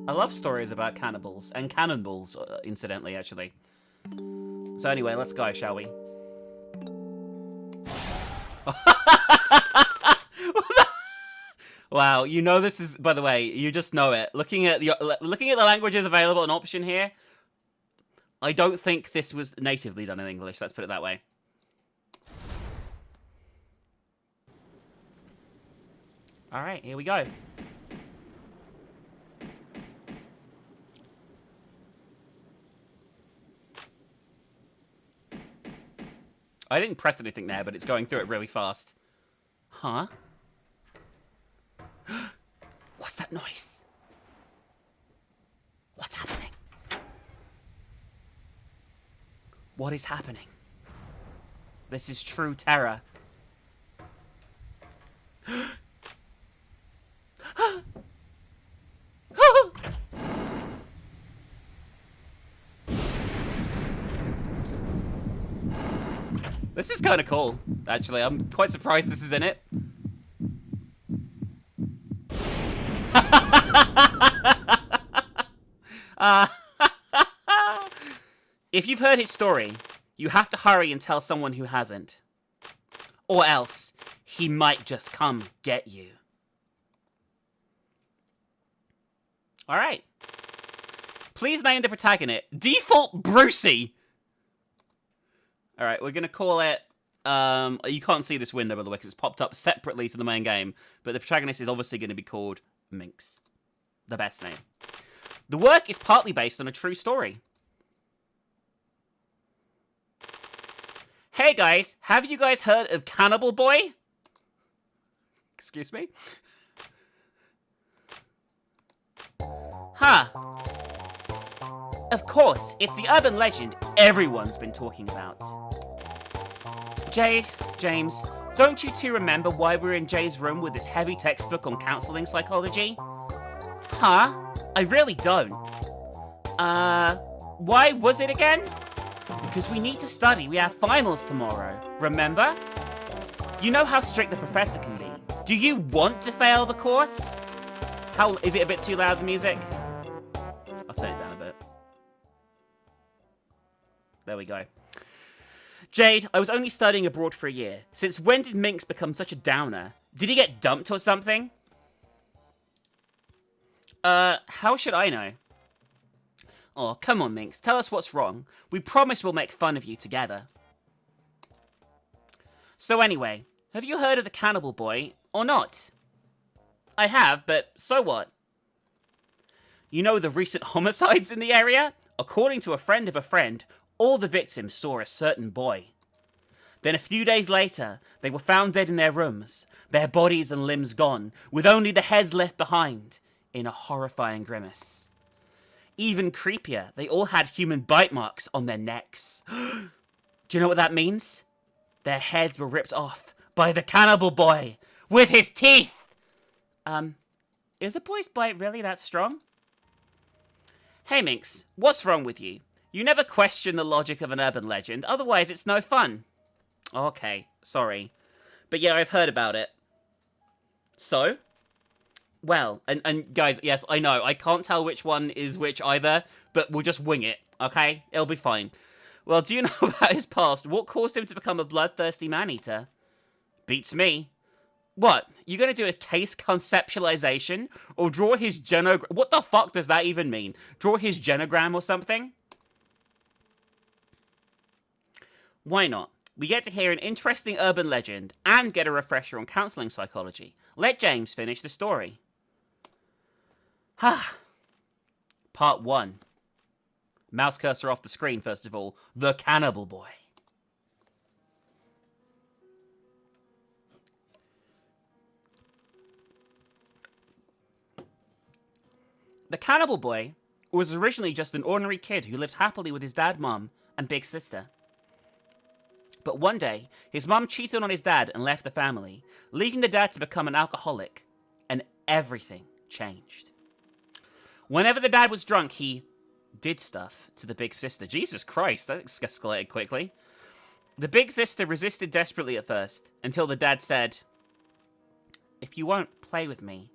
I love stories about cannibals and cannonballs, incidentally, actually. So anyway, let's go, shall we? Wow, you know this is, by the way, you just know it. Looking at the languages available, an option here, I don't think this was natively done in English, let's put it that way. Alright, here we go. I didn't press anything there, but it's going through it really fast. Huh? What's that noise? What's happening? What is happening? This is true terror. This is kind of cool, actually. I'm quite surprised this is in it. If you've heard his story, you have to hurry and tell someone who hasn't. Or else, he might just come get you. Alright. Please name the protagonist. Default Brucey! Alright, we're gonna call it... you can't see this window, by the way, because it's popped up separately to the main game. But the protagonist is obviously going to be called Minx. The best name. The work is partly based on a true story. Hey guys, have you guys heard of Cannibal Boy? Excuse me? Huh. Of course, it's the urban legend everyone's been talking about. Jade, James, don't you two remember why we were in Jade's room with this heavy textbook on counseling psychology? Huh? I really don't. Why was it again? Because we need to study. We have finals tomorrow. Remember? You know how strict the professor can be. Do you want to fail the course? Is it a bit too loud, the music? I'll turn it down a bit. There we go. Jade, I was only studying abroad for a year. Since when did Minx become such a downer? Did he get dumped or something? How should I know? Oh, come on, Minx. Tell us what's wrong. We promise we'll make fun of you together. So anyway, have you heard of the Cannibal Boy, or not? I have, but so what? You know the recent homicides in the area? According to a friend of a friend, all the victims saw a certain boy. Then a few days later, they were found dead in their rooms, their bodies and limbs gone, with only the heads left behind, in a horrifying grimace. Even creepier, they all had human bite marks on their necks. Do you know what that means? Their heads were ripped off by the Cannibal Boy, with his teeth! Is a boy's bite really that strong? Hey Minx, what's wrong with you? You never question the logic of an urban legend, otherwise it's no fun. Okay, sorry. But yeah, I've heard about it. So? Well, and guys, yes, I know, I can't tell which one is which either, but we'll just wing it, okay? It'll be fine. Well, do you know about his past? What caused him to become a bloodthirsty man-eater? Beats me. What? You gonna do a case conceptualization? Or draw his genogram? What the fuck does that even mean? Draw his genogram or something? Why not? We get to hear an interesting urban legend and get a refresher on counseling psychology. Let James finish the story. Part 1. Mouse cursor off the screen, first of all. The Cannibal Boy. The Cannibal Boy was originally just an ordinary kid who lived happily with his dad, mom, and big sister. But one day, his mom cheated on his dad and left the family, leading the dad to become an alcoholic, and everything changed. Whenever the dad was drunk, he did stuff to the big sister. Jesus Christ, that escalated quickly. The big sister resisted desperately at first, until the dad said, "If you won't play with me,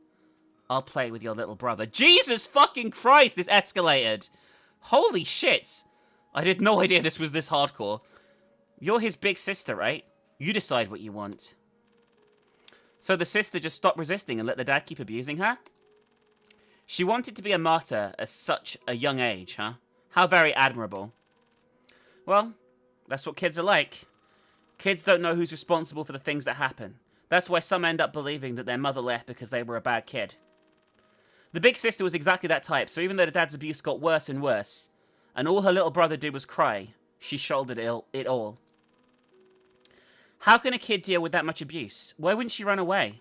I'll play with your little brother. Jesus fucking Christ, this escalated. Holy shit. I had no idea this was this hardcore. You're his big sister, right? You decide what you want. So the sister just stopped resisting and let the dad keep abusing her? She wanted to be a martyr at such a young age, huh? How very admirable. Well, that's what kids are like. Kids don't know who's responsible for the things that happen. That's why some end up believing that their mother left because they were a bad kid. The big sister was exactly that type, so even though the dad's abuse got worse and worse, and all her little brother did was cry, she shouldered it all. How can a kid deal with that much abuse? Why wouldn't she run away?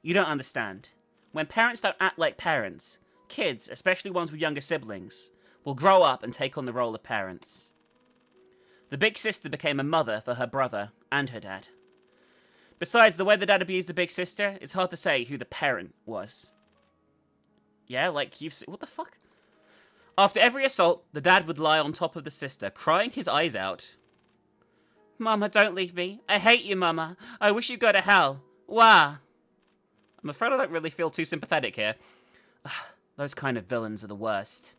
You don't understand. When parents don't act like parents, kids, especially ones with younger siblings, will grow up and take on the role of parents. The big sister became a mother for her brother and her dad. Besides, the way the dad abused the big sister, it's hard to say who the parent was. Yeah, like you've seen... What the fuck? After every assault, the dad would lie on top of the sister, crying his eyes out. Mama, don't leave me. I hate you, Mama. I wish you'd go to hell. Wah. I'm afraid I don't really feel too sympathetic here. Those kind of villains are the worst.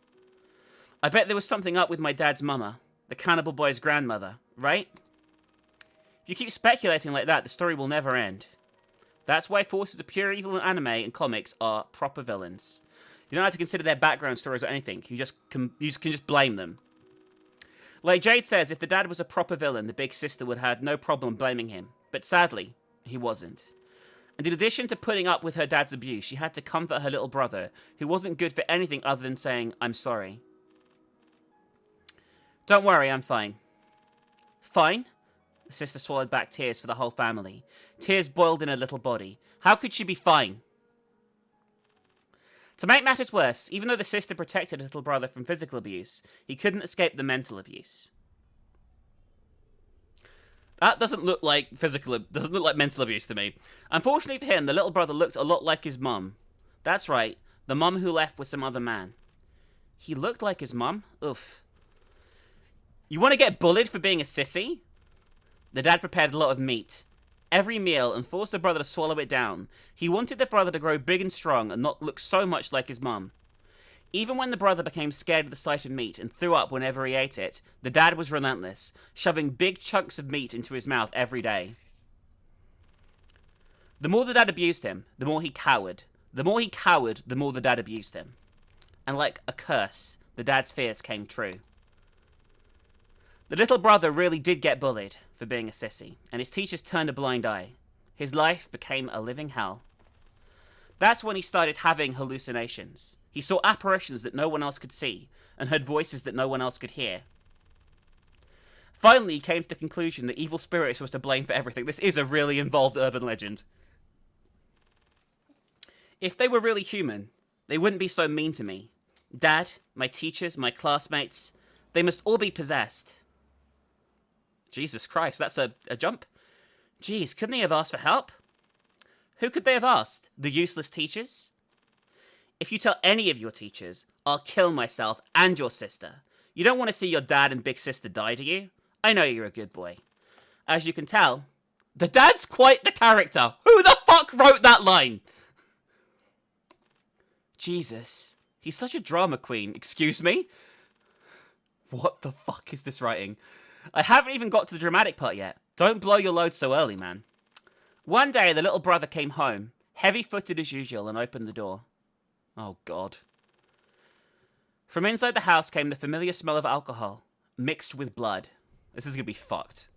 I bet there was something up with my dad's mama, the Cannibal Boy's grandmother, right? If you keep speculating like that, the story will never end. That's why forces of pure evil in anime and comics are proper villains. You don't have to consider their background stories or anything. You can just blame them. Like Jade says, if the dad was a proper villain, the big sister would have had no problem blaming him. But sadly, he wasn't. And in addition to putting up with her dad's abuse, she had to comfort her little brother, who wasn't good for anything other than saying, I'm sorry. Don't worry, I'm fine. Fine? The sister swallowed back tears for the whole family. Tears boiled in her little body. How could she be fine? To make matters worse, even though the sister protected her little brother from physical abuse, he couldn't escape the mental abuse. That doesn't look like doesn't look like mental abuse to me. Unfortunately for him, the little brother looked a lot like his mum. That's right, the mum who left with some other man. He looked like his mum? Oof. You want to get bullied for being a sissy? The dad prepared a lot of meat. Every meal and forced the brother to swallow it down. He wanted the brother to grow big and strong and not look so much like his mum. Even when the brother became scared of the sight of meat and threw up whenever he ate it, the dad was relentless, shoving big chunks of meat into his mouth every day. The more the dad abused him, the more he cowered. The more he cowered, the more the dad abused him. And like a curse, the dad's fears came true. The little brother really did get bullied for being a sissy, and his teachers turned a blind eye. His life became a living hell. That's when he started having hallucinations. He saw apparitions that no one else could see, and heard voices that no one else could hear. Finally, he came to the conclusion that evil spirits was to blame for everything. This is a really involved urban legend. If they were really human, they wouldn't be so mean to me. Dad, my teachers, my classmates, they must all be possessed. Jesus Christ, that's a jump. Jeez, couldn't they have asked for help? Who could they have asked? The useless teachers? If you tell any of your teachers, I'll kill myself and your sister. You don't want to see your dad and big sister die, do you? I know you're a good boy. As you can tell, the dad's quite the character. Who the fuck wrote that line? Jesus, he's such a drama queen. Excuse me? What the fuck is this writing? I haven't even got to the dramatic part yet. Don't blow your load so early, man. One day, the little brother came home, heavy-footed as usual, and opened the door. Oh, God. From inside the house came the familiar smell of alcohol, mixed with blood. This is gonna be fucked.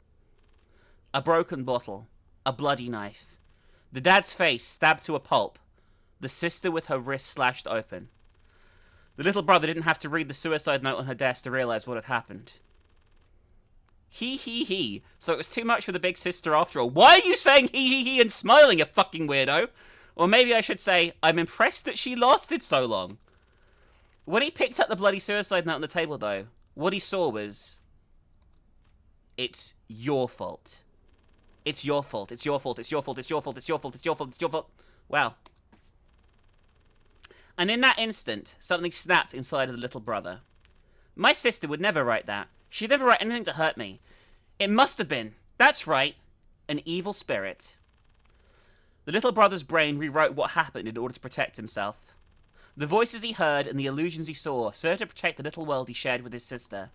A broken bottle. A bloody knife. The dad's face stabbed to a pulp. The sister with her wrist slashed open. The little brother didn't have to read the suicide note on her desk to realize what had happened. He. So it was too much for the big sister after all. Why are you saying he and smiling, you fucking weirdo? Or maybe I should say, I'm impressed that she lasted so long. When he picked up the bloody suicide note on the table, though, what he saw was... It's your fault. It's your fault. It's your fault. It's your fault. It's your fault. It's your fault. It's your fault. It's your fault. Wow. And in that instant, something snapped inside of the little brother. My sister would never write that. She'd never write anything to hurt me. It must have been, that's right, an evil spirit. The little brother's brain rewrote what happened in order to protect himself. The voices he heard and the illusions he saw served to protect the little world he shared with his sister.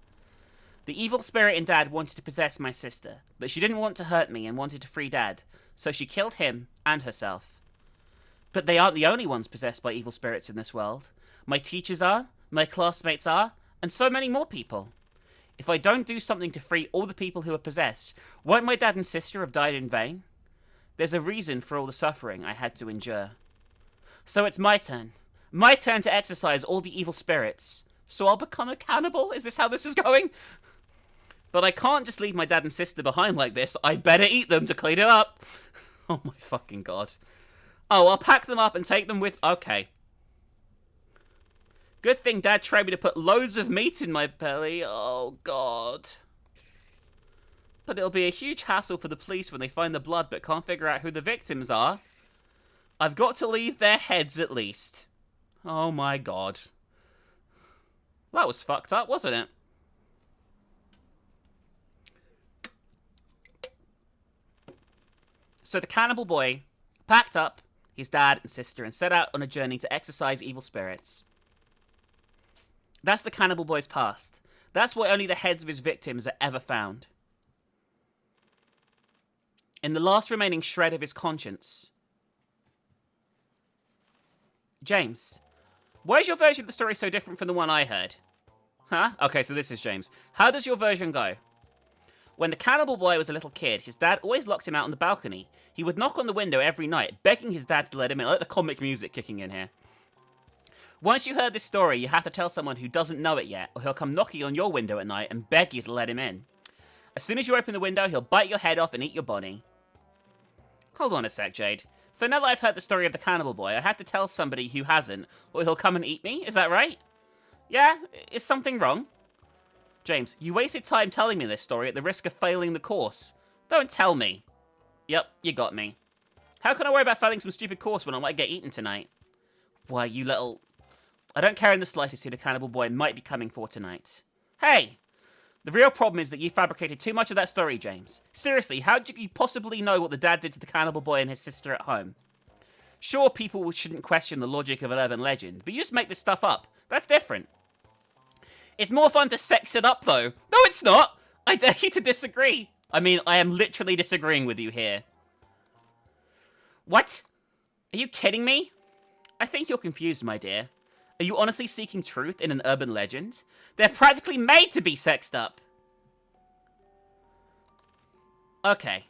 The evil spirit in Dad wanted to possess my sister, but she didn't want to hurt me and wanted to free Dad, so she killed him and herself. But they aren't the only ones possessed by evil spirits in this world. My teachers are, my classmates are, and so many more people. If I don't do something to free all the people who are possessed, won't my dad and sister have died in vain? There's a reason for all the suffering I had to endure. So it's my turn. My turn to exorcise all the evil spirits. So I'll become a cannibal? Is this how this is going? But I can't just leave my dad and sister behind like this. I better eat them to clean it up. Oh my fucking god. Oh, I'll pack them up and take them with... Okay. Good thing Dad trained me to put loads of meat in my belly. Oh god. But it'll be a huge hassle for the police when they find the blood but can't figure out who the victims are. I've got to leave their heads at least. Oh my god. That was fucked up, wasn't it? So the Cannibal Boy packed up his dad and sister and set out on a journey to exorcise evil spirits. That's the Cannibal Boy's past. That's why only the heads of his victims are ever found. In the last remaining shred of his conscience. James, why is your version of the story so different from the one I heard? Huh? Okay, so this is James. How does your version go? When the Cannibal Boy was a little kid, his dad always locked him out on the balcony. He would knock on the window every night, begging his dad to let him in. I like the comic music kicking in here. Once you heard this story, you have to tell someone who doesn't know it yet, or he'll come knocking on your window at night and beg you to let him in. As soon as you open the window, he'll bite your head off and eat your body. Hold on a sec, Jade. So now that I've heard the story of the Cannibal Boy, I have to tell somebody who hasn't, or he'll come and eat me? Is that right? Yeah? Is something wrong? James, you wasted time telling me this story at the risk of failing the course. Don't tell me. Yep, you got me. How can I worry about failing some stupid course when I might get eaten tonight? Why, you little... I don't care in the slightest who the Cannibal Boy might be coming for tonight. Hey! The real problem is that you fabricated too much of that story, James. Seriously, how did you possibly know what the dad did to the Cannibal Boy and his sister at home? Sure, people shouldn't question the logic of an urban legend, but you just make this stuff up. That's different. It's more fun to sex it up, though. No, it's not! I dare you to disagree. I mean, I am literally disagreeing with you here. What? Are you kidding me? I think you're confused, my dear. Are you honestly seeking truth in an urban legend? They're practically made to be sexed up. Okay.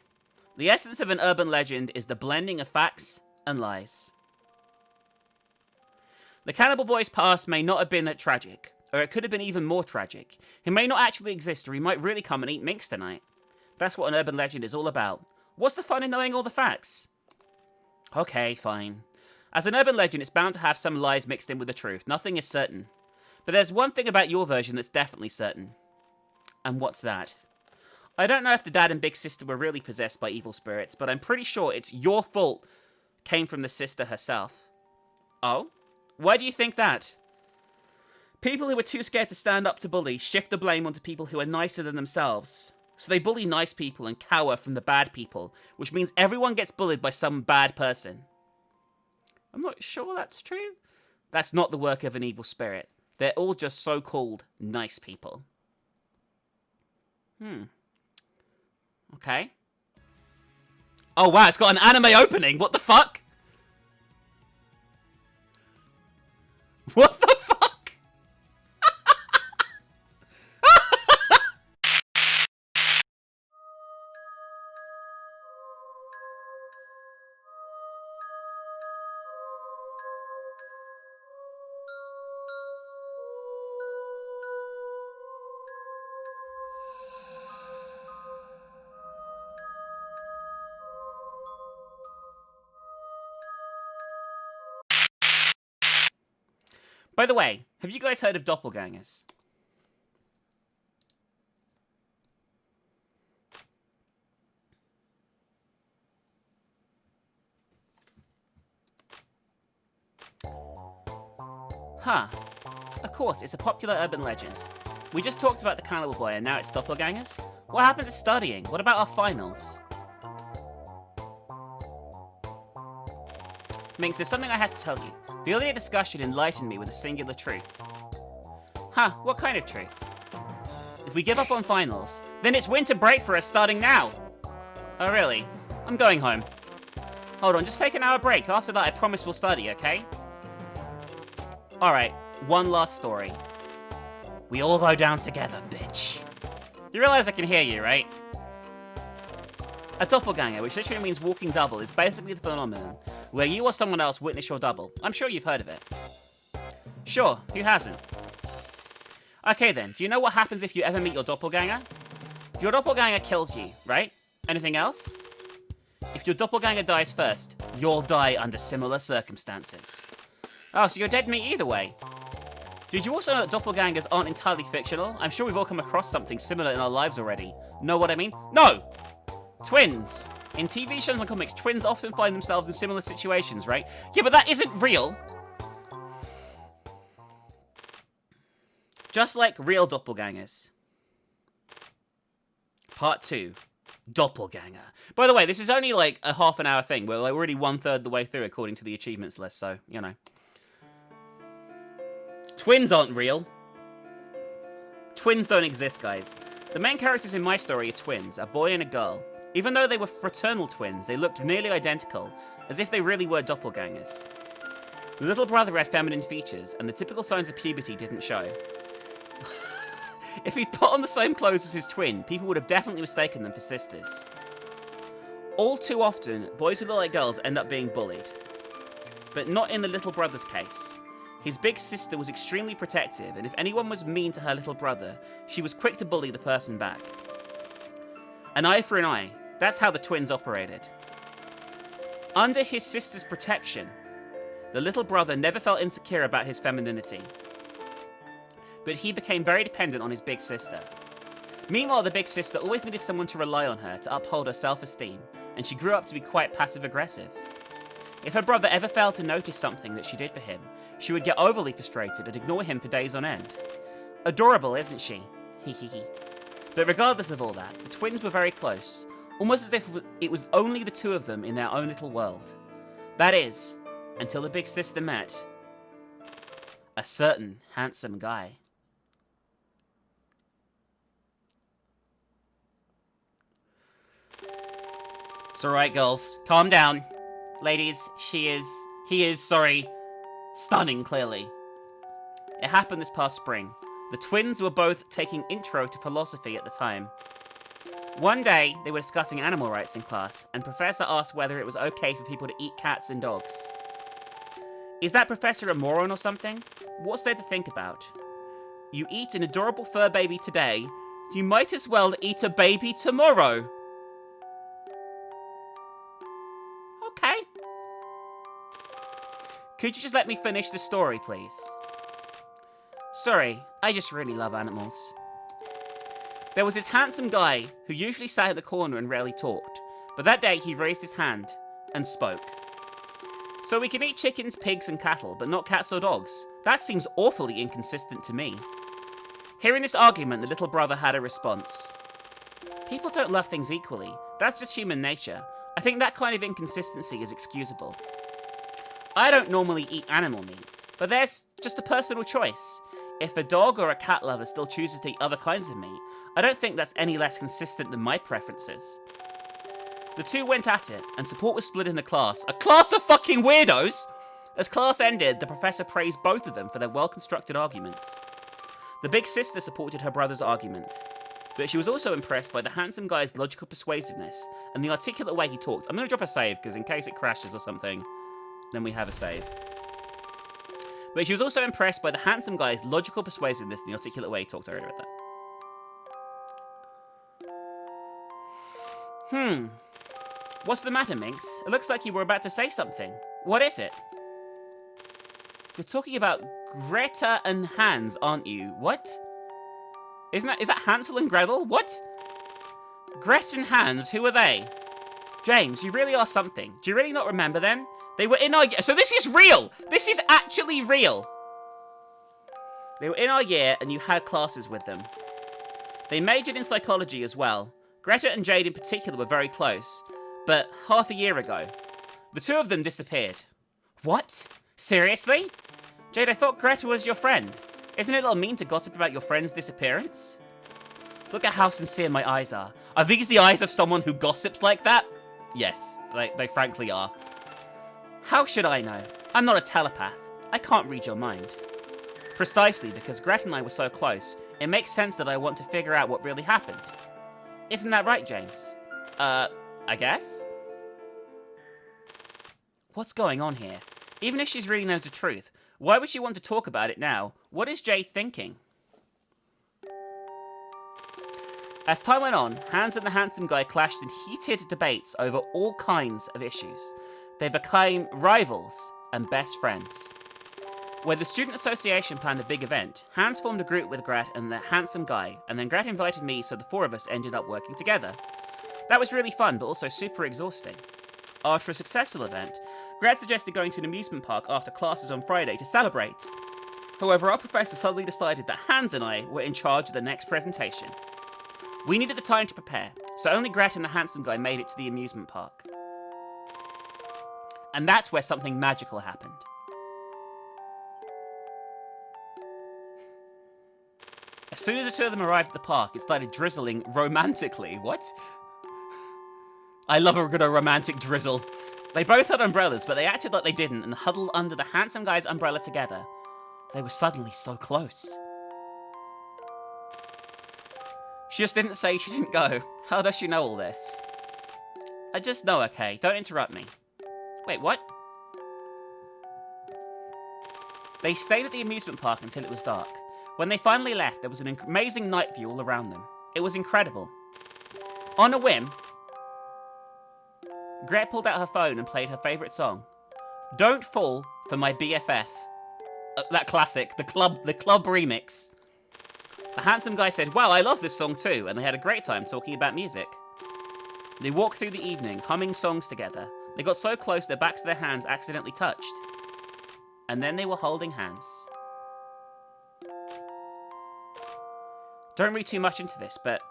The essence of an urban legend is the blending of facts and lies. The Cannibal Boy's past may not have been that tragic, or it could have been even more tragic. He may not actually exist, or he might really come and eat minks tonight. That's what an urban legend is all about. What's the fun in knowing all the facts? Okay, fine. As an urban legend, it's bound to have some lies mixed in with the truth. Nothing is certain. But there's one thing about your version that's definitely certain. And what's that? I don't know if the dad and big sister were really possessed by evil spirits, but I'm pretty sure it's your fault came from the sister herself. Oh? Why do you think that? People who are too scared to stand up to bullies shift the blame onto people who are nicer than themselves. So they bully nice people and cower from the bad people, which means everyone gets bullied by some bad person. I'm not sure that's true. That's not the work of an evil spirit. They're all just so-called nice people. Okay. Oh wow, it's got an anime opening. What the fuck? What the fuck? By the way, have you guys heard of doppelgangers? Huh. Of course, it's a popular urban legend. We just talked about the Cannibal Boy and now it's doppelgangers? What happened to studying? What about our finals? Minx, there's something I had to tell you. The earlier discussion enlightened me with a singular truth. Huh, what kind of truth? If we give up on finals, then it's winter break for us starting now. Oh, really? I'm going home. Hold on, just take an hour break. After that, I promise we'll study, okay? Alright, one last story. We all go down together, bitch. You realize I can hear you, right? A doppelganger, which literally means walking double, is basically the phenomenon where you or someone else witness your double. I'm sure you've heard of it. Sure, who hasn't? Okay then, do you know what happens if you ever meet your doppelganger? Your doppelganger kills you, right? Anything else? If your doppelganger dies first, you'll die under similar circumstances. Oh, so you're dead meat either way. Did you also know that doppelgangers aren't entirely fictional? I'm sure we've all come across something similar in our lives already. Know what I mean? No! Twins! In TV shows and comics, twins often find themselves in similar situations, right? Yeah, but that isn't real! Just like real doppelgangers. Part 2. Doppelganger. By the way, this is only like a half an hour thing. We're like already 1/3 the way through according to the achievements list, so, you know. Twins aren't real. Twins don't exist, guys. The main characters in my story are twins, a boy and a girl. Even though they were fraternal twins, they looked nearly identical, as if they really were doppelgangers. The little brother had feminine features, and the typical signs of puberty didn't show. If he'd put on the same clothes as his twin, people would have definitely mistaken them for sisters. All too often, boys who look like girls end up being bullied. But not in the little brother's case. His big sister was extremely protective, and if anyone was mean to her little brother, she was quick to bully the person back. An eye for an eye. That's how the twins operated. Under his sister's protection, the little brother never felt insecure about his femininity. But he became very dependent on his big sister. Meanwhile, the big sister always needed someone to rely on her to uphold her self-esteem, and she grew up to be quite passive-aggressive. If her brother ever failed to notice something that she did for him, she would get overly frustrated and ignore him for days on end. Adorable, isn't she? Hehehe. But regardless of all that, the twins were very close, almost as if it was only the two of them in their own little world. That is, until the big sister met a certain handsome guy. It's alright, girls. Calm down. Ladies, he is, stunning, clearly. It happened this past spring. The twins were both taking intro to philosophy at the time. One day, they were discussing animal rights in class, and Professor asked whether it was okay for people to eat cats and dogs. Is that professor a moron or something? What's there to think about? You eat an adorable fur baby today, you might as well eat a baby tomorrow. Okay. Could you just let me finish the story, please? Sorry, I just really love animals. There was this handsome guy who usually sat in the corner and rarely talked, but that day he raised his hand and spoke. So we can eat chickens, pigs, and cattle, but not cats or dogs. That seems awfully inconsistent to me. Hearing this argument, the little brother had a response. People don't love things equally. That's just human nature. I think that kind of inconsistency is excusable. I don't normally eat animal meat, but there's just a personal choice. If a dog or a cat lover still chooses to eat other kinds of meat, I don't think that's any less consistent than my preferences. The two went at it, and support was split in the class. A class of fucking weirdos! As class ended, the professor praised both of them for their well-constructed arguments. The big sister supported her brother's argument, but she was also impressed by the handsome guy's logical persuasiveness and the articulate way he talked. I'm going to drop a save, because in case it crashes or something, then we have a save. But she was also impressed by the handsome guy's logical persuasiveness and the articulate way he talked. I already read that. What's the matter, Minx? It looks like you were about to say something. What is it? You're talking about Greta and Hans, aren't you? What? Is that Hansel and Gretel? What? Greta and Hans, who are they? James, you really are something. Do you really not remember them? They were in our year. So this is real. This is actually real. They were in our year and you had classes with them. They majored in psychology as well. Greta and Jade in particular were very close. But half a year ago, the two of them disappeared. What? Seriously? Jade, I thought Greta was your friend. Isn't it a little mean to gossip about your friend's disappearance? Look at how sincere my eyes are. Are these the eyes of someone who gossips like that? Yes, they frankly are. How should I know? I'm not a telepath. I can't read your mind. Precisely because Greta and I were so close, it makes sense that I want to figure out what really happened. Isn't that right, James? I guess? What's going on here? Even if she really knows the truth, why would she want to talk about it now? What is Jade thinking? As time went on, Hans and the handsome guy clashed in heated debates over all kinds of issues. They became rivals and best friends. When the student association planned a big event, Hans formed a group with Grat and the handsome guy, and then Grat invited me, so the four of us ended up working together. That was really fun, but also super exhausting. After a successful event, Grat suggested going to an amusement park after classes on Friday to celebrate. However, our professor suddenly decided that Hans and I were in charge of the next presentation. We needed the time to prepare, so only Grat and the handsome guy made it to the amusement park. And that's where something magical happened. As soon as the two of them arrived at the park, it started drizzling romantically. What? I love a good romantic drizzle. They both had umbrellas, but they acted like they didn't and huddled under the handsome guy's umbrella together. They were suddenly so close. She just didn't say she didn't go. How does she know all this? I just know, okay? Don't interrupt me. Wait, what? They stayed at the amusement park until it was dark. When they finally left, there was an amazing night view all around them. It was incredible. On a whim, Gret pulled out her phone and played her favourite song. Don't Fall for My BFF. That classic, the club remix. The handsome guy said, wow, I love this song too, and they had a great time talking about music. They walked through the evening, humming songs together. They got so close their backs of their hands accidentally touched. And then they were holding hands. Don't read too much into this, but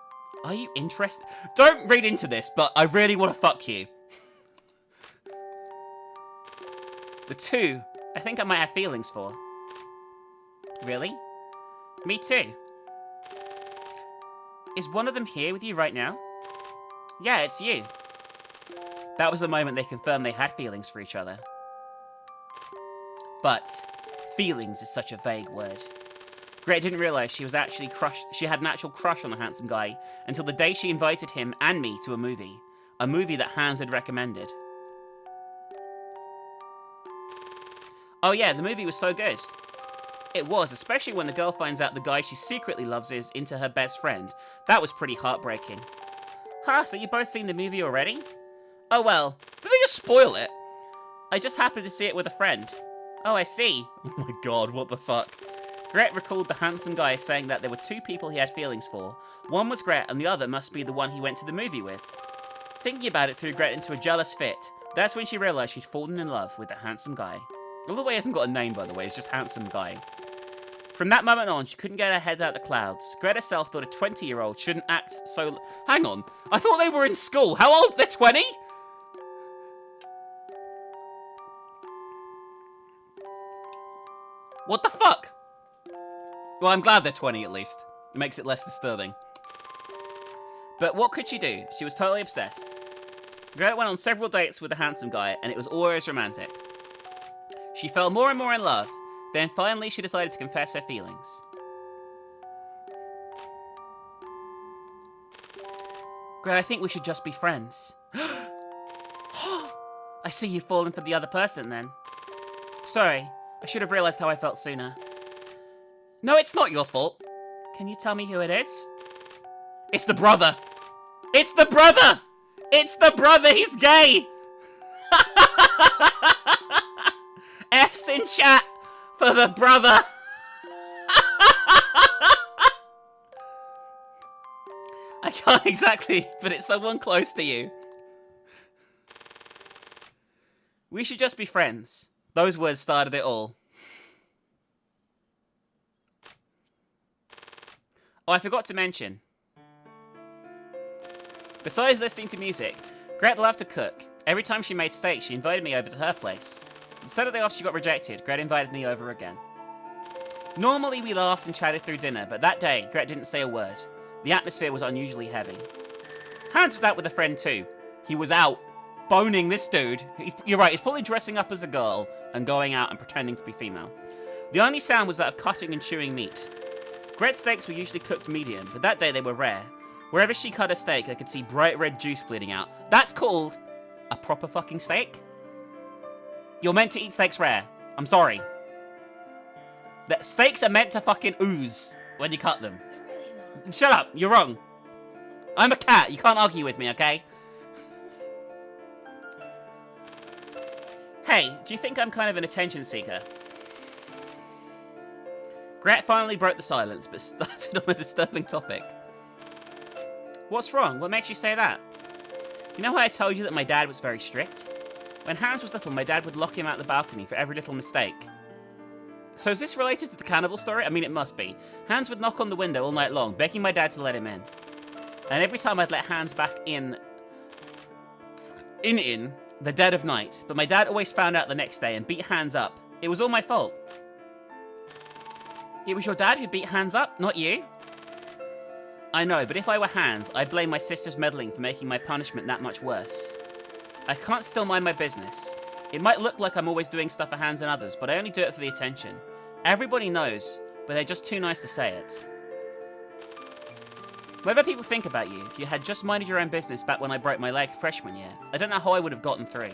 are you interested? Don't read into this, but I really want to fuck you. The two, I think I might have feelings for. Really? Me too. Is one of them here with you right now? Yeah, it's you. That was the moment they confirmed they had feelings for each other. But feelings is such a vague word. Gret didn't realize she was actually she had an actual crush on the handsome guy until the day she invited him and me to a movie that Hans had recommended. Oh yeah, the movie was so good. It was, especially when the girl finds out the guy she secretly loves is into her best friend. That was pretty heartbreaking. Huh, so you both seen the movie already? Oh well, did they just spoil it? I just happened to see it with a friend. Oh, I see. Oh my god, what the fuck? Gret recalled the handsome guy saying that there were two people he had feelings for. One was Gret, and the other must be the one he went to the movie with. Thinking about it threw Gret into a jealous fit. That's when she realized she'd fallen in love with the handsome guy. All the way hasn't got a name, by the way, it's just handsome guy. From that moment on, she couldn't get her head out of the clouds. Gret herself thought a 20-year-old shouldn't act so... Hang on, I thought they were in school. How old? They're 20? What the fuck? Well, I'm glad they're 20 at least. It makes it less disturbing. But what could she do? She was totally obsessed. Gret went on several dates with the handsome guy, and it was always romantic. She fell more and more in love. Then finally she decided to confess her feelings. Gret, I think we should just be friends. I see you've fallen for the other person then. Sorry, I should have realized how I felt sooner. No, it's not your fault. Can you tell me who it is? It's the brother. It's the brother! It's the brother, he's gay! F's in chat for the brother. I can't exactly, but it's someone close to you. We should just be friends. Those words started it all. Oh, I forgot to mention. Besides listening to music, Gret loved to cook. Every time she made steak, she invited me over to her place. Instead of the off she got rejected, Gret invited me over again. Normally we laughed and chatted through dinner, but that day, Gret didn't say a word. The atmosphere was unusually heavy. Hans was out with a friend too. He was out boning this dude. You're right, he's probably dressing up as a girl and going out and pretending to be female. The only sound was that of cutting and chewing meat. Gret's steaks were usually cooked medium, but that day they were rare. Wherever she cut a steak, I could see bright red juice bleeding out. That's called a proper fucking steak? You're meant to eat steaks rare. I'm sorry. The steaks are meant to fucking ooze when you cut them. Shut up, you're wrong. I'm a cat, you can't argue with me, okay? Hey, do you think I'm kind of an attention seeker? Gret finally broke the silence, but started on a disturbing topic. What's wrong? What makes you say that? You know how I told you that my dad was very strict? When Hans was little, my dad would lock him out the balcony for every little mistake. So is this related to the cannibal story? I mean, it must be. Hans would knock on the window all night long, begging my dad to let him in. And every time I'd let Hans back in the dead of night, but my dad always found out the next day and beat Hans up. It was all my fault. It was your dad who beat Hans up, not you? I know, but if I were Hans, I'd blame my sister's meddling for making my punishment that much worse. I can't still mind my business. It might look like I'm always doing stuff for Hans and others, but I only do it for the attention. Everybody knows, but they're just too nice to say it. Whatever people think about you, if you had just minded your own business back when I broke my leg freshman year, I don't know how I would have gotten through.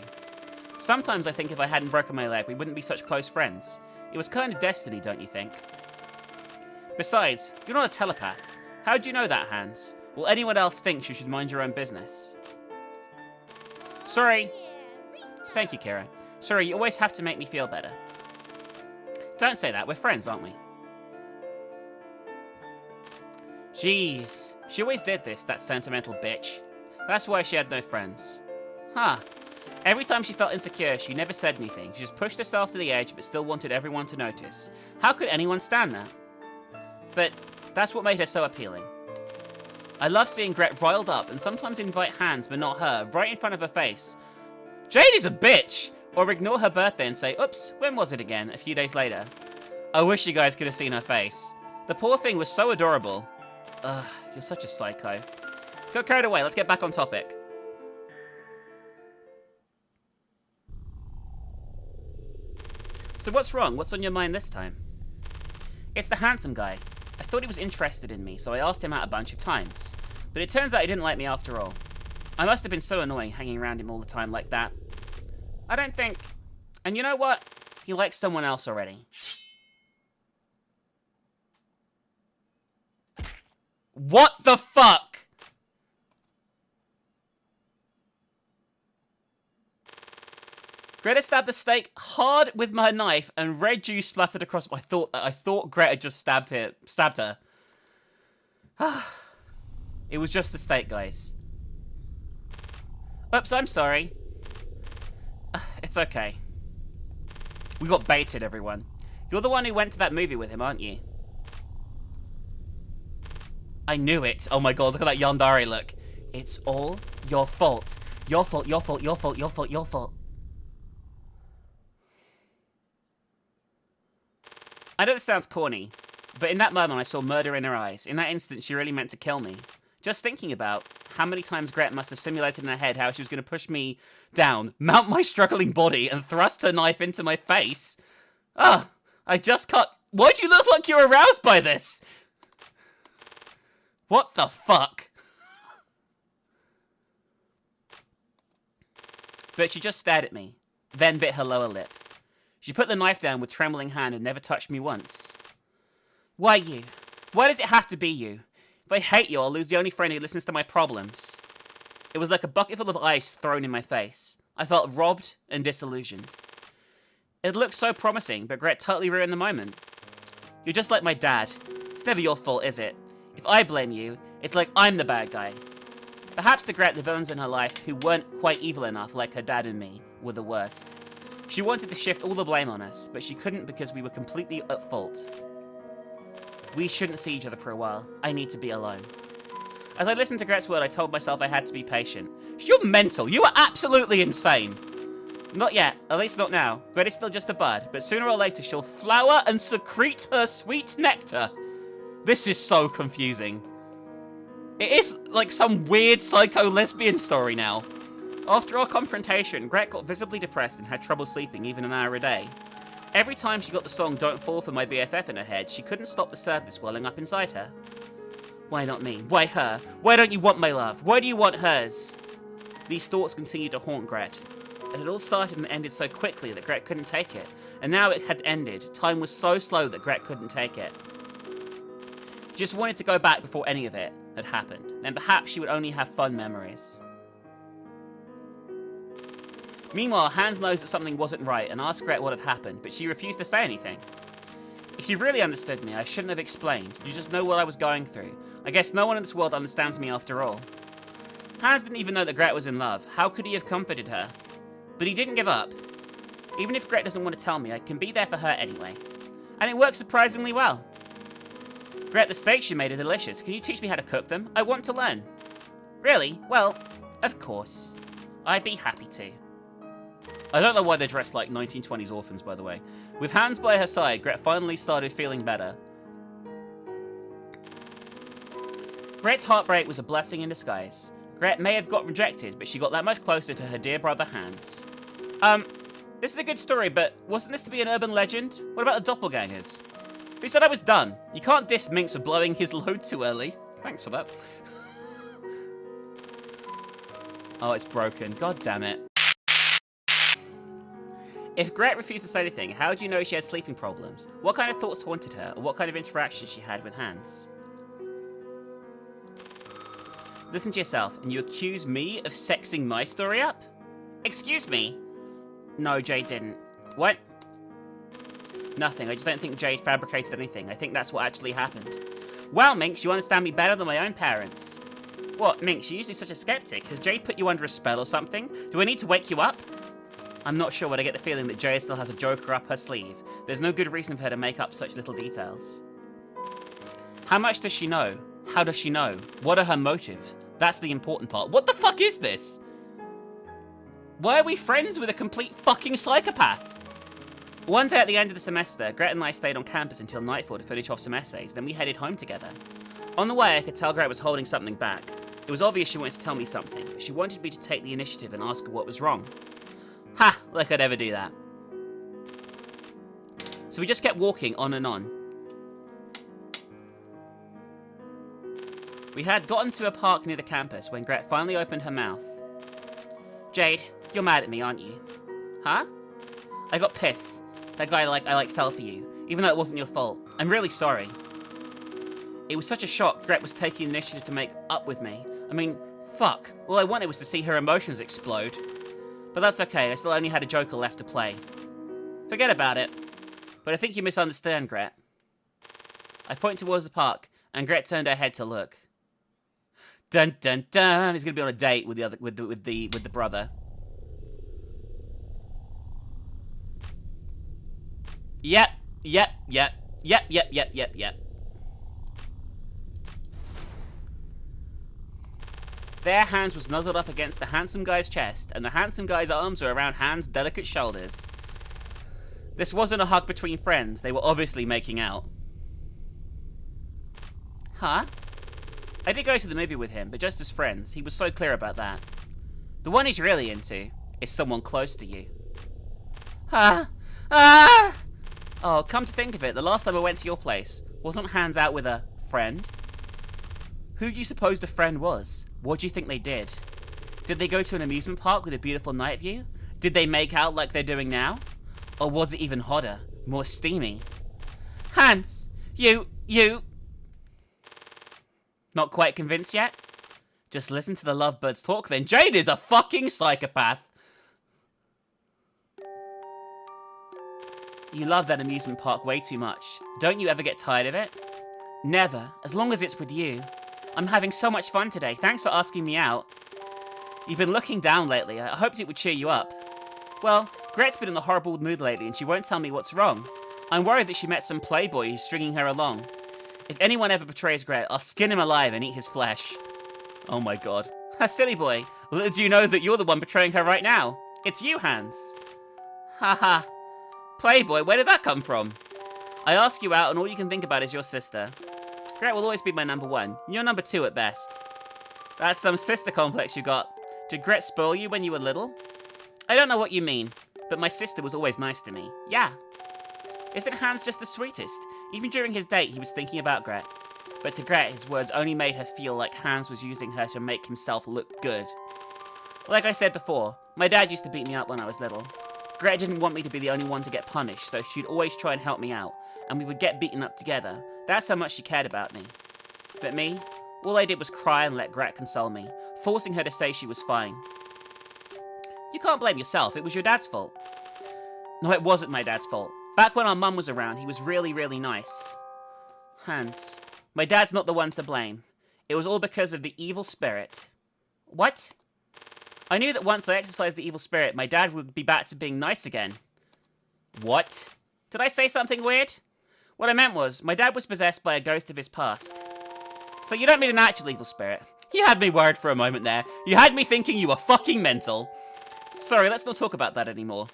Sometimes I think if I hadn't broken my leg, we wouldn't be such close friends. It was kind of destiny, don't you think? Besides, you're not a telepath. How do you know that, Hans? Will anyone else think you should mind your own business? Sorry. Thank you, Kira. Sorry, you always have to make me feel better. Don't say that, we're friends, aren't we? Jeez, she always did this, that sentimental bitch. That's why she had no friends. Huh. Every time she felt insecure, she never said anything. She just pushed herself to the edge, but still wanted everyone to notice. How could anyone stand that? But that's what made her so appealing. I love seeing Gret riled up and sometimes invite Hans, but not her, right in front of her face. Jade is a bitch! Or ignore her birthday and say, oops, when was it again, a few days later. I wish you guys could have seen her face. The poor thing was so adorable. Ugh, you're such a psycho. Got carried away, let's get back on topic. So what's wrong? What's on your mind this time? It's the handsome guy. I thought he was interested in me, so I asked him out a bunch of times. But it turns out he didn't like me after all. I must have been so annoying hanging around him all the time like that. I don't think... And you know what? He likes someone else already. What the fuck? Greta stabbed the steak hard with my knife, and red juice splattered across. I thought Greta just stabbed her. It was just the steak, guys. Oops, I'm sorry. It's okay. We got baited, everyone. You're the one who went to that movie with him, aren't you? I knew it. Oh my god, look at that Yandere look. It's all your fault. Your fault, your fault, your fault, your fault, your fault. I know this sounds corny, but in that moment I saw murder in her eyes. In that instant, she really meant to kill me. Just thinking about how many times Gret must have simulated in her head how she was going to push me down, mount my struggling body, and thrust her knife into my face. I just cut. Why do you look like you're aroused by this? What the fuck? But she just stared at me, then bit her lower lip. She put the knife down with trembling hand and never touched me once. Why you? Why does it have to be you? If I hate you, I'll lose the only friend who listens to my problems. It was like a bucket full of ice thrown in my face. I felt robbed and disillusioned. It looked so promising, but Gret totally ruined the moment. You're just like my dad. It's never your fault, is it? If I blame you, it's like I'm the bad guy. Perhaps the Gret, the villains in her life, who weren't quite evil enough like her dad and me, were the worst. She wanted to shift all the blame on us, but she couldn't because we were completely at fault. We shouldn't see each other for a while. I need to be alone. As I listened to Gret's word, I told myself I had to be patient. You're mental. You are absolutely insane. Not yet, at least not now. Gret is still just a bud, but sooner or later she'll flower and secrete her sweet nectar. This is so confusing. It is like some weird psycho lesbian story now. After our confrontation, Gret got visibly depressed and had trouble sleeping even an hour a day. Every time she got the song Don't Fall for My BFF in her head, she couldn't stop the sadness welling up inside her. Why not me? Why her? Why don't you want my love? Why do you want hers? These thoughts continued to haunt Gret. It had all started and ended so quickly that Gret couldn't take it. And now it had ended. Time was so slow that Gret couldn't take it. Just wanted to go back before any of it had happened. Then perhaps she would only have fun memories. Meanwhile, Hans knows that something wasn't right and asked Gret what had happened, but she refused to say anything. If you really understood me, I shouldn't have explained. You just know what I was going through. I guess no one in this world understands me after all. Hans didn't even know that Gret was in love. How could he have comforted her? But he didn't give up. Even if Gret doesn't want to tell me, I can be there for her anyway. And it works surprisingly well. Gret, the steaks you made are delicious. Can you teach me how to cook them? I want to learn. Really? Well, of course. I'd be happy to. I don't know why they're dressed like 1920s orphans, by the way. With Hans by her side, Gret finally started feeling better. Gret's heartbreak was a blessing in disguise. Gret may have got rejected, but she got that much closer to her dear brother Hans. This is a good story, but wasn't this to be an urban legend? What about the doppelgangers? Who said I was done? You can't diss Minx for blowing his load too early. Thanks for that. Oh, it's broken. God damn it. If Gret refused to say anything, how do you know she had sleeping problems? What kind of thoughts haunted her, or what kind of interactions she had with Hans? Listen to yourself, and you accuse me of sexing my story up? Excuse me? No, Jade didn't. What? Nothing, I just don't think Jade fabricated anything. I think that's what actually happened. Wow, Minx, you understand me better than my own parents. What, Minx, you're usually such a skeptic. Has Jade put you under a spell or something? Do I need to wake you up? I'm not sure, but I get the feeling that Jade still has a joker up her sleeve. There's no good reason for her to make up such little details. How much does she know? How does she know? What are her motives? That's the important part. What the fuck is this? Why are we friends with a complete fucking psychopath? One day at the end of the semester, Gret and I stayed on campus until nightfall to finish off some essays, then we headed home together. On the way, I could tell Gret was holding something back. It was obvious she wanted to tell me something, but she wanted me to take the initiative and ask her what was wrong. Ha! Like I'd ever do that. So we just kept walking on and on. We had gotten to a park near the campus when Gret finally opened her mouth. Jade, you're mad at me, aren't you? Huh? I got pissed. That guy I fell for you, even though it wasn't your fault. I'm really sorry. It was such a shock Gret was taking the initiative to make up with me. I mean, fuck. All I wanted was to see her emotions explode. But that's okay, I still only had a joker left to play. Forget about it. But I think you misunderstand, Gret. I point towards the park, and Gret turned her head to look. Dun dun dun! He's gonna be on a date with the brother. Yep. There, Hans was nuzzled up against the handsome guy's chest, and the handsome guy's arms were around Hans' delicate shoulders. This wasn't a hug between friends, they were obviously making out. Huh? I did go to the movie with him, but just as friends. He was so clear about that. The one he's really into is someone close to you. Huh? Ah! Oh, come to think of it, the last time I went to your place, wasn't Hans out with a friend? Who do you suppose the friend was? What do you think they did? Did they go to an amusement park with a beautiful night view? Did they make out like they're doing now? Or was it even hotter, more steamy? Hans, you... Not quite convinced yet? Just listen to the lovebirds talk then. Jade is a fucking psychopath! You love that amusement park way too much. Don't you ever get tired of it? Never, as long as it's with you. I'm having so much fun today. Thanks for asking me out. You've been looking down lately. I hoped it would cheer you up. Well, Gret's been in a horrible mood lately and she won't tell me what's wrong. I'm worried that she met some playboy who's stringing her along. If anyone ever betrays Gret, I'll skin him alive and eat his flesh. Oh my god. Silly boy. Little do you know that you're the one betraying her right now. It's you, Hans. Haha. Playboy, where did that come from? I ask you out and all you can think about is your sister. Gret will always be my number one. You're number two at best. That's some sister complex you got. Did Gret spoil you when you were little? I don't know what you mean, but my sister was always nice to me. Yeah. Isn't Hans just the sweetest? Even during his date, he was thinking about Gret. But to Gret, his words only made her feel like Hans was using her to make himself look good. Like I said before, my dad used to beat me up when I was little. Gret didn't want me to be the only one to get punished, so she'd always try and help me out, and we would get beaten up together. That's how much she cared about me. But me? All I did was cry and let Gret console me, forcing her to say she was fine. You can't blame yourself, it was your dad's fault. No, it wasn't my dad's fault. Back when our mum was around, he was really, really nice. Hans, my dad's not the one to blame. It was all because of the evil spirit. What? I knew that once I exorcised the evil spirit, my dad would be back to being nice again. What? Did I say something weird? What I meant was, my dad was possessed by a ghost of his past. So you don't mean an actual evil spirit? You had me worried for a moment there. You had me thinking you were fucking mental. Sorry, let's not talk about that anymore.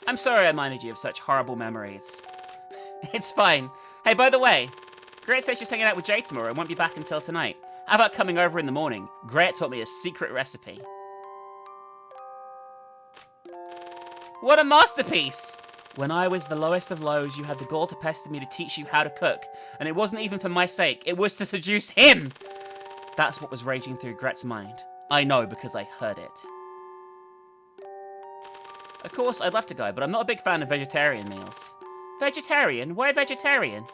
I'm sorry I reminded you of such horrible memories. It's fine. Hey, by the way, Gret says she's hanging out with Jay tomorrow and won't be back until tonight. How about coming over in the morning? Gret taught me a secret recipe. What a masterpiece! When I was the lowest of lows, you had the gall to pester me to teach you how to cook. And it wasn't even for my sake, it was to seduce him! That's what was raging through Gret's mind. I know because I heard it. Of course, I'd love to go, but I'm not a big fan of vegetarian meals. Vegetarian? Why vegetarian?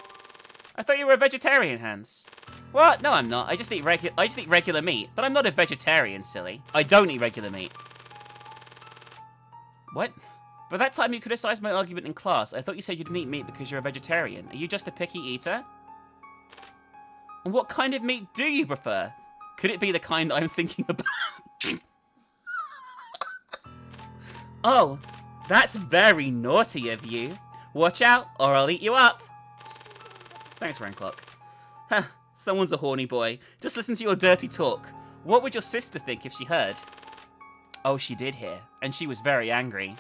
I thought you were a vegetarian, Hans. What? No, I'm not. I just eat regular meat, but I'm not a vegetarian, silly. I don't eat regular meat. What? By that time you criticised my argument in class. I thought you said you didn't eat meat because you're a vegetarian. Are you just a picky eater? And what kind of meat do you prefer? Could it be the kind I'm thinking about? Oh, that's very naughty of you. Watch out, or I'll eat you up. Thanks, Ranclock. Huh, someone's a horny boy. Just listen to your dirty talk. What would your sister think if she heard? Oh, she did hear, and she was very angry.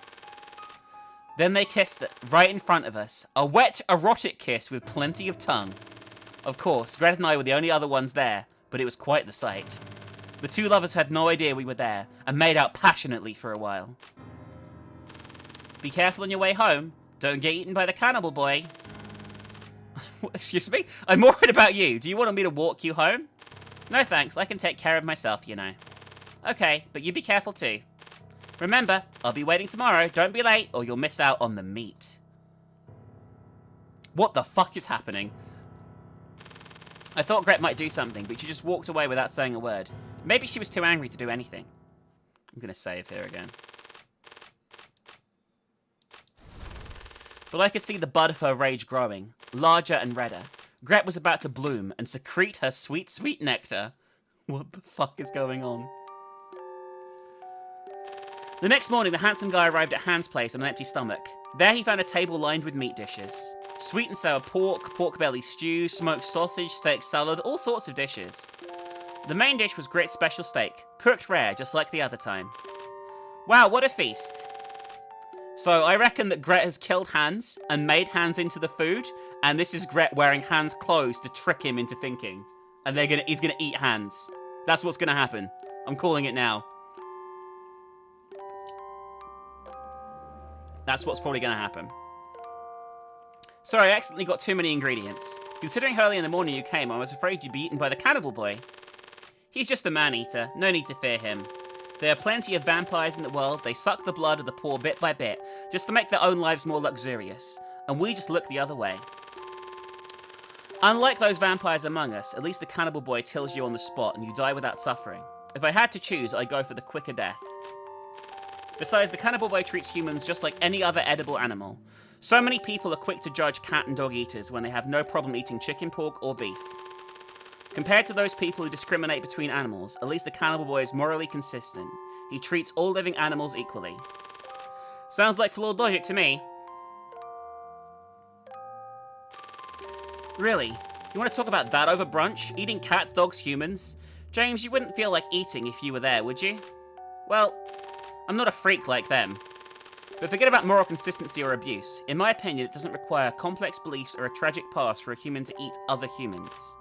Then they kissed right in front of us. A wet, erotic kiss with plenty of tongue. Of course, Gret and I were the only other ones there, but it was quite the sight. The two lovers had no idea we were there, and made out passionately for a while. Be careful on your way home. Don't get eaten by the Cannibal Boy. Excuse me? I'm worried about you. Do you want me to walk you home? No thanks, I can take care of myself, you know. Okay, but you be careful too. Remember, I'll be waiting tomorrow. Don't be late, or you'll miss out on the meat. What the fuck is happening? I thought Gret might do something, but she just walked away without saying a word. Maybe she was too angry to do anything. I'm gonna save here again. But I could see the bud of her rage growing, larger and redder. Gret was about to bloom and secrete her sweet, sweet nectar. What the fuck is going on? The next morning, the handsome guy arrived at Hans' place on an empty stomach. There he found a table lined with meat dishes. Sweet and sour pork, pork belly stew, smoked sausage, steak salad, all sorts of dishes. The main dish was Gret's special steak, cooked rare, just like the other time. Wow, what a feast. So I reckon that Gret has killed Hans and made Hans into the food, and this is Gret wearing Hans' clothes to trick him into thinking. And he's gonna eat Hans. That's what's gonna happen. I'm calling it now. That's what's probably gonna happen. Sorry, I accidentally got too many ingredients. Considering how early in the morning you came, I was afraid you'd be eaten by the Cannibal Boy. He's just a man-eater. No need to fear him. There are plenty of vampires in the world. They suck the blood of the poor bit by bit, just to make their own lives more luxurious. And we just look the other way. Unlike those vampires among us, at least the Cannibal Boy kills you on the spot and you die without suffering. If I had to choose, I'd go for the quicker death. Besides, the Cannibal Boy treats humans just like any other edible animal. So many people are quick to judge cat and dog eaters when they have no problem eating chicken, pork, or beef. Compared to those people who discriminate between animals, at least the Cannibal Boy is morally consistent. He treats all living animals equally. Sounds like flawed logic to me. Really? You want to talk about that over brunch? Eating cats, dogs, humans? James, you wouldn't feel like eating if you were there, would you? Well, I'm not a freak like them. But forget about moral consistency or abuse. In my opinion, it doesn't require complex beliefs or a tragic past for a human to eat other humans.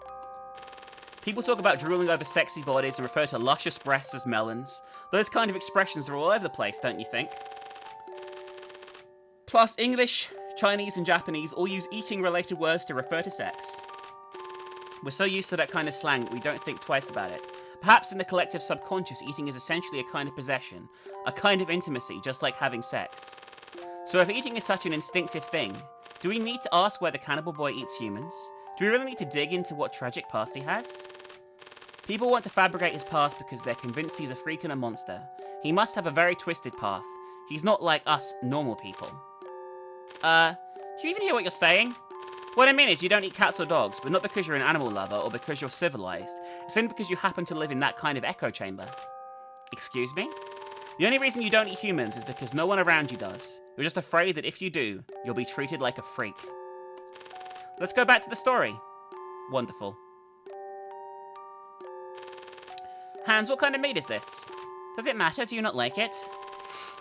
People talk about drooling over sexy bodies and refer to luscious breasts as melons. Those kind of expressions are all over the place, don't you think? Plus, English, Chinese, and Japanese all use eating-related words to refer to sex. We're so used to that kind of slang that we don't think twice about it. Perhaps in the collective subconscious, eating is essentially a kind of possession, a kind of intimacy, just like having sex. So if eating is such an instinctive thing, do we need to ask why the Cannibal Boy eats humans? Do we really need to dig into what tragic past he has? People want to fabricate his past because they're convinced he's a freak and a monster. He must have a very twisted path. He's not like us normal people. Do you even hear what you're saying? What I mean is, you don't eat cats or dogs, but not because you're an animal lover or because you're civilized. It's only because you happen to live in that kind of echo chamber. Excuse me? The only reason you don't eat humans is because no one around you does. You're just afraid that if you do, you'll be treated like a freak. Let's go back to the story. Wonderful. Hans, what kind of meat is this? Does it matter? Do you not like it?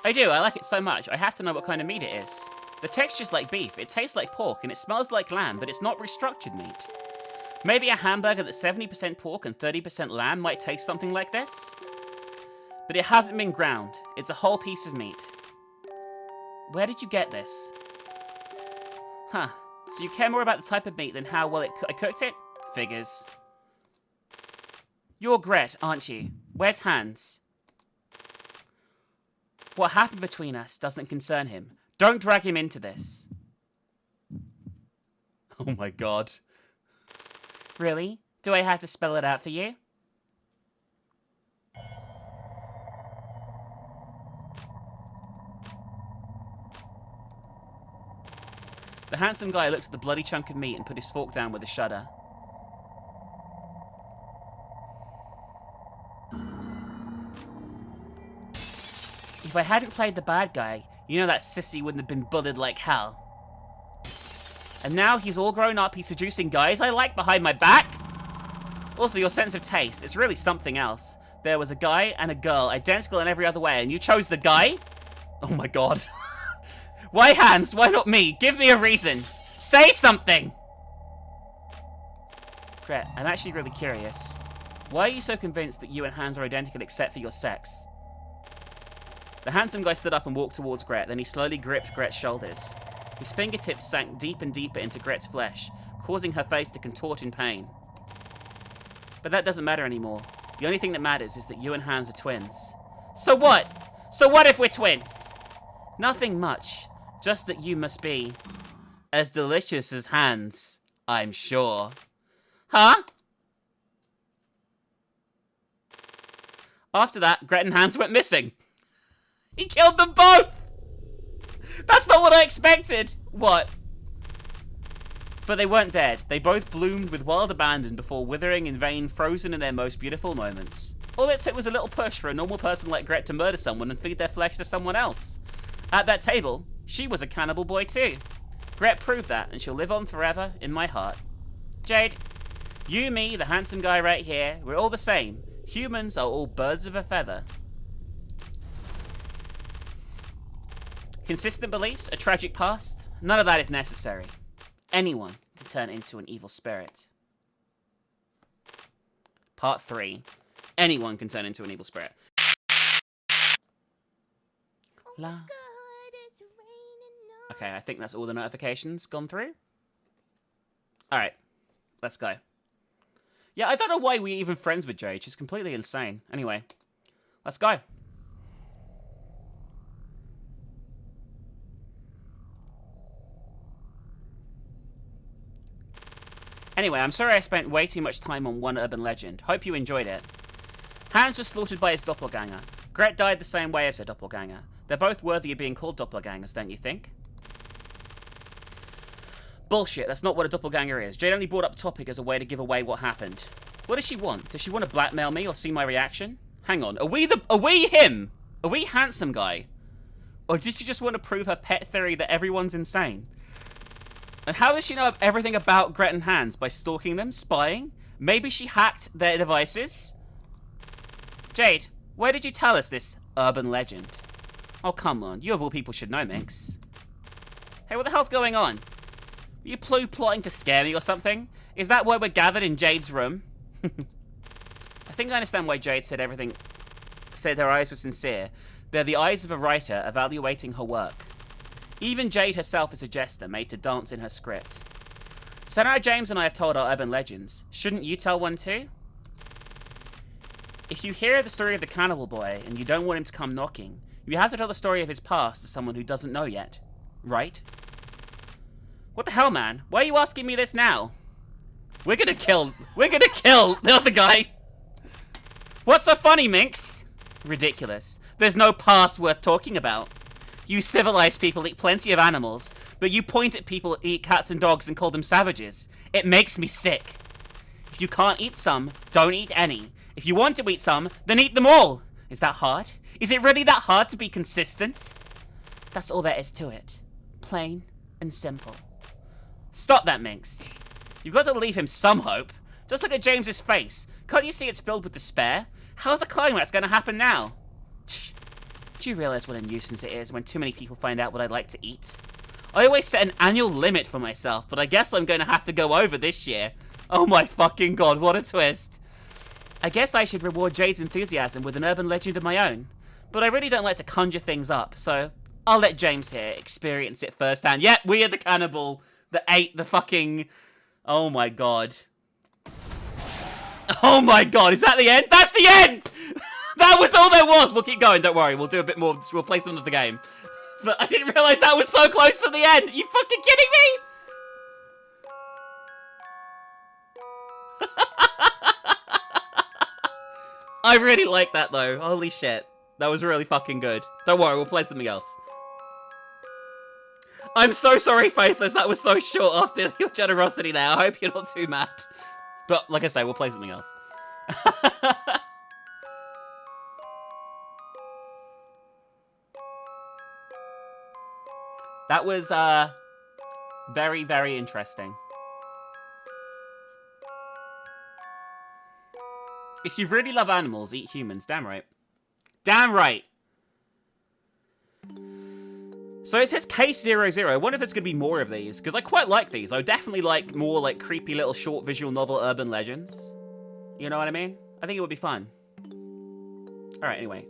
I do. I like it so much. I have to know what kind of meat it is. The texture's like beef, it tastes like pork, and it smells like lamb, but it's not restructured meat. Maybe a hamburger that's 70% pork and 30% lamb might taste something like this? But it hasn't been ground. It's a whole piece of meat. Where did you get this? Huh. So you care more about the type of meat than how well I cooked it? Figures. You're Gret, aren't you? Where's Hans? What happened between us doesn't concern him. Don't drag him into this. Oh my god. Really? Do I have to spell it out for you? The handsome guy looked at the bloody chunk of meat and put his fork down with a shudder. If I hadn't played the bad guy, you know that sissy wouldn't have been bullied like hell. And now he's all grown up, he's seducing guys I like behind my back? Also, your sense of taste, it's really something else. There was a guy and a girl, identical in every other way, and you chose the guy? Oh my god. Why Hans? Why not me? Give me a reason. Say something! Gret, I'm actually really curious. Why are you so convinced that you and Hans are identical except for your sex? The handsome guy stood up and walked towards Gret, then he slowly gripped Gret's shoulders. His fingertips sank deep and deeper into Gret's flesh, causing her face to contort in pain. But that doesn't matter anymore. The only thing that matters is that you and Hans are twins. So what? So what if we're twins? Nothing much. Just that you must be as delicious as Hans, I'm sure. Huh? After that, Gret and Hans went missing. He killed them both! That's not what I expected! What? But they weren't dead. They both bloomed with wild abandon before withering in vain, frozen in their most beautiful moments. All it took was a little push for a normal person like Gret to murder someone and feed their flesh to someone else. At that table, she was a cannibal boy too. Gret proved that, and she'll live on forever in my heart. Jade, you, me, the handsome guy right here, we're all the same. Humans are all birds of a feather. Consistent beliefs, a tragic past, none of that is necessary. Anyone can turn into an evil spirit. Part 3. Anyone can turn into an evil spirit. La. Okay, I think that's all the notifications gone through. Alright, let's go. Yeah, I don't know why we're even friends with Jade. She's completely insane. Anyway, let's go. Anyway, I'm sorry I spent way too much time on one urban legend. Hope you enjoyed it. Hans was slaughtered by his doppelganger. Gret died the same way as her doppelganger. They're both worthy of being called doppelgangers, don't you think? Bullshit, that's not what a doppelganger is. Jade only brought up the topic as a way to give away what happened. What does she want? Does she want to blackmail me or see my reaction? Hang on, are we him? Are we handsome guy? Or did she just want to prove her pet theory that everyone's insane? And how does she know everything about Gret and Hans? By stalking them? Spying? Maybe she hacked their devices? Jade, where did you tell us this urban legend? Oh, come on. You of all people should know, Minx. Hey, what the hell's going on? Are you plotting to scare me or something? Is that why we're gathered in Jade's room? I think I understand why Jade said her eyes were sincere. They're the eyes of a writer evaluating her work. Even Jade herself is a jester made to dance in her script. So now James and I have told our urban legends. Shouldn't you tell one too? If you hear the story of the Cannibal Boy and you don't want him to come knocking, you have to tell the story of his past to someone who doesn't know yet. Right? What the hell, man? Why are you asking me this now? We're gonna kill the other guy. What's so funny, Minx? Ridiculous. There's no past worth talking about. You civilized people eat plenty of animals, but you point at people that eat cats and dogs and call them savages. It makes me sick. If you can't eat some, don't eat any. If you want to eat some, then eat them all. Is that hard? Is it really that hard to be consistent? That's all there is to it. Plain and simple. Stop that, Minx. You've got to leave him some hope. Just look at James's face. Can't you see it's filled with despair? How's the climax going to happen now? Do you realize what a nuisance it is when too many people find out what I like to eat? I always set an annual limit for myself, but I guess I'm going to have to go over this year. Oh my fucking god, what a twist. I guess I should reward Jade's enthusiasm with an urban legend of my own. But I really don't like to conjure things up, so I'll let James here experience it firsthand. Yep, we are the cannibal that ate the fucking... Oh my god. Oh my god, is that the end? That's the end! That was all there was! We'll keep going, don't worry. We'll do a bit more. We'll play some of the game. But I didn't realize that was so close to the end! Are you fucking kidding me? I really like that though. Holy shit. That was really fucking good. Don't worry, we'll play something else. I'm so sorry, Faithless. That was so short after your generosity there. I hope you're not too mad. But, like I say, we'll play something else. That was, very, very interesting. If you really love animals, eat humans. Damn right. Damn right. So it says case 00. I wonder if there's going to be more of these, because I quite like these. I would definitely like more like creepy little short visual novel urban legends. You know what I mean? I think it would be fun. Alright, anyway.